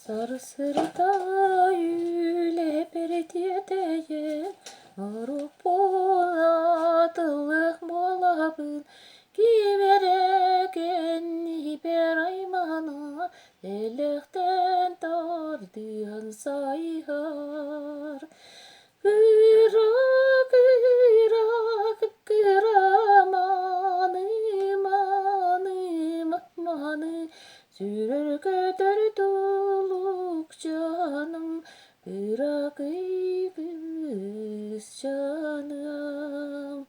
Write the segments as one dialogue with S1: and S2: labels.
S1: Sarı sırda yüle berediyedeye Arup oladılık molabın Giveregen ber aymana Elekten tardığın sayhar Gıra gıra gıra manı manı manı Sürür götür doluk canım Gıra kız canım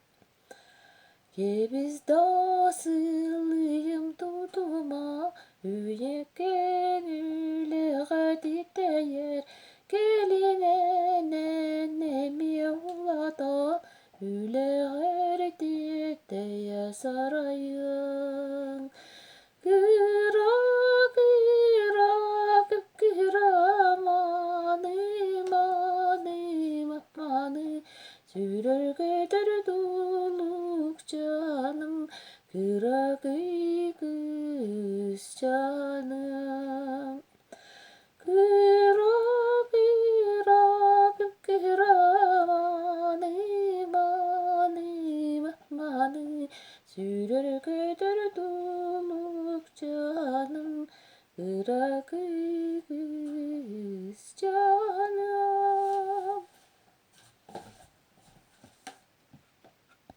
S1: Gebiz dasılıyım tutuma Üye gönüle gadit yer Geline nenemi ulada Üle gerdite sarayın Gıra gıra gıra manı manı manı Sürür götür doluk canım Gıra kız canım Gıra gıra gıra manı manı manı Sürür götür doluk canım Gıra